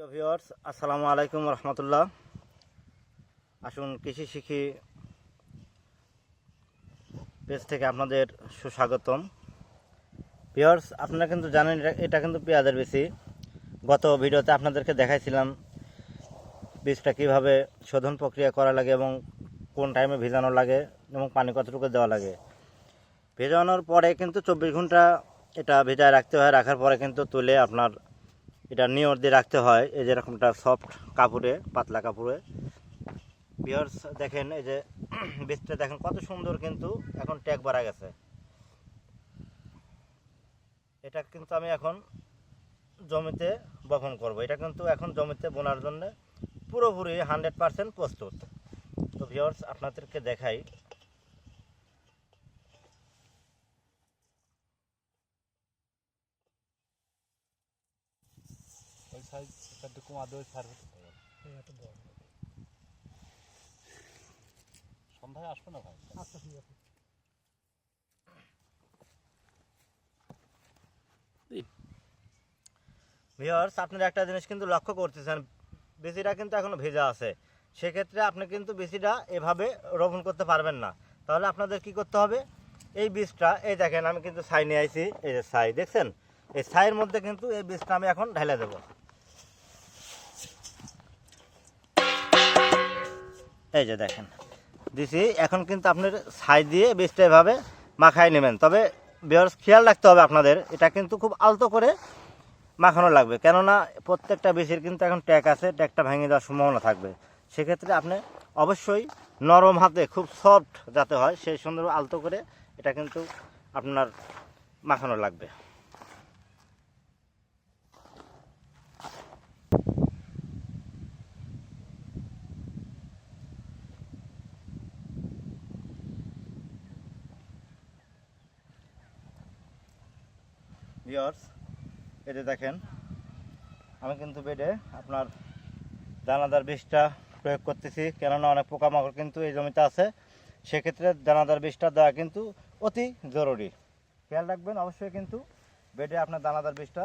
প্রিয় ভিউয়ার্স, আসসালামু আলাইকুম রহমতুল্লাহ। আসুন কৃষি শিখি পেজ থেকে আপনাদের সুস্বাগতম। ভিউয়ার্স, আপনারা কিন্তু জানেন এটা কিন্তু পেঁয়াজের বীজ। গত ভিডিওতে আপনাদেরকে দেখাইছিলাম বীজটা কীভাবে শোধন প্রক্রিয়া করা লাগে এবং কোন টাইমে ভেজানো লাগে এবং পানি কতটুকু দেওয়া লাগে। ভেজানোর পরে কিন্তু 24 ঘন্টা এটা ভেজায় রাখতে হয়। রাখার পরে কিন্তু তুলে আপনার এটা নিয়র দিয়ে রাখতে হয়, এই যে এরকমটা সফট কাপড়ে, পাতলা কাপড়ে। ভিউয়ার্স দেখেন, এই যে বীজটা দেখেন কত সুন্দর, কিন্তু এখন ট্যাগ বাড়া গেছে। এটা কিন্তু আমি এখন জমিতে বপন করব। এটা কিন্তু এখন জমিতে বোনার জন্য পুরোপুরি 100% প্রস্তুত। তো ভিউয়ার্স আপনাদেরকে দেখাই। ওই সাইজ একটু কমা দেওয়া ছাড়বে সন্ধ্যায় আসবে না ভাই? আচ্ছা ঠিক আছে। ভিউয়ার্স আপনারা একটা জিনিস কিন্তু লক্ষ্য করতেছেন, বিচিটা কিন্তু এখনো ভেজা আছে। সেক্ষেত্রে আপনি কিন্তু বিচিটা এভাবে রোপণ করতে পারবেন না। তাহলে আপনাদের কি করতে হবে, এই বীজটা, এই দেখেন আমি কিন্তু ছাই নিয়ে আইছি, এই যে ছাই দেখছেন, এই ছাইয়ের মধ্যে কিন্তু এই বীজটা আমি এখন ঢেলে দেব। এই যে দেখেন দিছি, এখন কিন্তু আপনার ছাই দিয়ে বীজটা এভাবে মাখায় নেবেন। তবে ভিউয়ার্স খেয়াল রাখতে হবে আপনাদের, এটা কিন্তু খুব আলতো করে মাখানো লাগবে, কেননা প্রত্যেকটা বীজের কিন্তু এখন ট্যাগ আছে, ট্যাগটা ভেঙে দেওয়ার সম্ভাবনা থাকবে। সেক্ষেত্রে আপনি অবশ্যই নরম হাতে, খুব সফট যাতে হয় সেই সুন্দর আলতো করে এটা কিন্তু আপনার মাখানো লাগবে। ভিউয়ার্স এই যে দেখেন, আমি কিন্তু বেডে আপনার দানাদার বীজটা প্রয়োগ করতেছি, কেননা অনেক পোকামাকড় কিন্তু এই জমিতে আছে। সেক্ষেত্রে দানাদার বীজটা দেওয়া কিন্তু অতি জরুরি। খেয়াল রাখবেন, অবশ্যই কিন্তু বেডে আপনার দানাদার বীজটা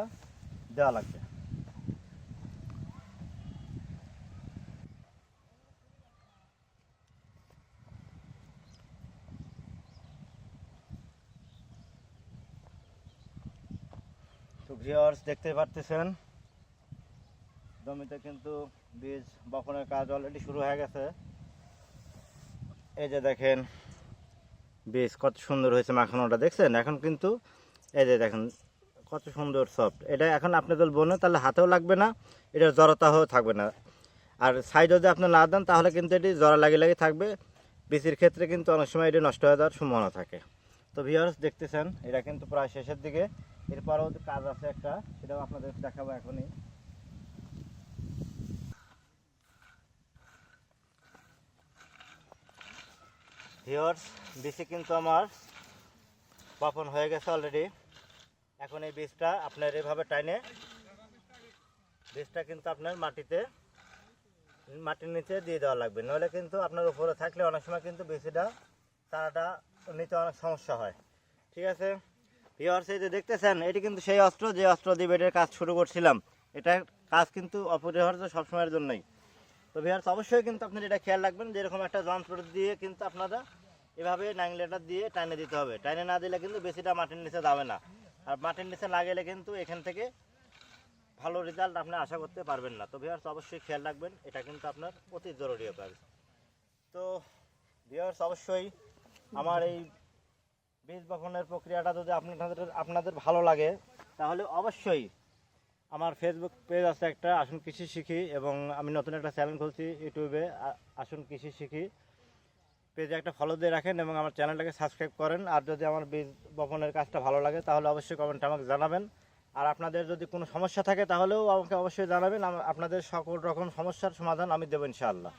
দেওয়া লাগবে। তো ভিউয়ার্স দেখতে পারতেছেন, জমিতে কিন্তু বীজ বপনের কাজ অলরেডি শুরু হয়ে গেছে। এই যে দেখেন বীজ কত সুন্দর হয়েছে মাখানোটা, দেখছেন? এখন কিন্তু এই যে দেখেন কত সুন্দর সফট। এটা এখন আপনি যদি বোনেন তাহলে হাতেও লাগবে না, এটা জড়তাও থাকবে না। আর সাইড যদি আপনি না দেন তাহলে কিন্তু এটি জড়া লাগিয়ে থাকবে। বীজের ক্ষেত্রে কিন্তু অনেক সময় এটি নষ্ট হয়ে যাওয়ার সম্ভাবনা থাকে। তো ভিউয়ার্স দেখতেছেন, এটা কিন্তু প্রায় শেষের দিকে। এরপরও কাজ আছে একটা, সেটাও আপনাদের দেখাবো এখনই। ভিউয়ার্স বীজ কিন্তু আমার বপন হয়ে গেছে অলরেডি। এখন এই বীজটা আপনার এভাবে টাইনে, বীজটা কিন্তু আপনার মাটির নিচে দিয়ে দেওয়া লাগবে, নইলে কিন্তু আপনার উপরে থাকলে অনেক সময় কিন্তু বীজটা চারাটা নিতে অনেক সমস্যা হয়। ঠিক আছে ভিউয়ার্স, এই যে দেখতেছেন, এটি কিন্তু সেই অস্ত্র যে অস্ত্র দিয়ে বেডের কাজ শুরু করছিলাম। এটার কাজ কিন্তু অপরিহার্য সবসময়ের জন্যই। তো ভিউয়ার্স অবশ্যই কিন্তু আপনারা এটা খেয়াল রাখবেন, যেরকম একটা যন্ত্র দিয়ে কিন্তু আপনারা এভাবে নাংলেটা দিয়ে টাইনে দিতে হবে। টাইনে না দিলে কিন্তু বেশিটা মাটির নিচে যাবে না, আর মাটির নিচে না গেলে কিন্তু এখান থেকে ভালো রেজাল্ট আপনি আশা করতে পারবেন না। তো ভিউয়ার্স অবশ্যই খেয়াল রাখবেন, এটা কিন্তু আপনার অতি জরুরি কাজ। তো ভিউয়ার্স অবশ্যই আমার এই বীজ বপনের প্রক্রিয়াটা যদি আপনাদের ভালো লাগে, তাহলে অবশ্যই আমার ফেসবুক পেজ আছে একটা, আসুন কৃষি শিখি, এবং আমি নতুন একটা চ্যানেল খুলছি ইউটিউবে, আসুন কৃষি শিখি। পেজে একটা ফলো দিয়ে রাখেন এবং আমার চ্যানেলটাকে সাবস্ক্রাইব করেন। আর যদি আমার বীজ বপনের কাজটা ভালো লাগে তাহলে অবশ্যই কমেন্টে আমাকে জানাবেন। আর আপনাদের যদি কোনো সমস্যা থাকে তাহলেও আমাকে অবশ্যই জানাবেন, আপনাদের সকল রকম সমস্যার সমাধান আমি দেবো ইনশাআল্লাহ।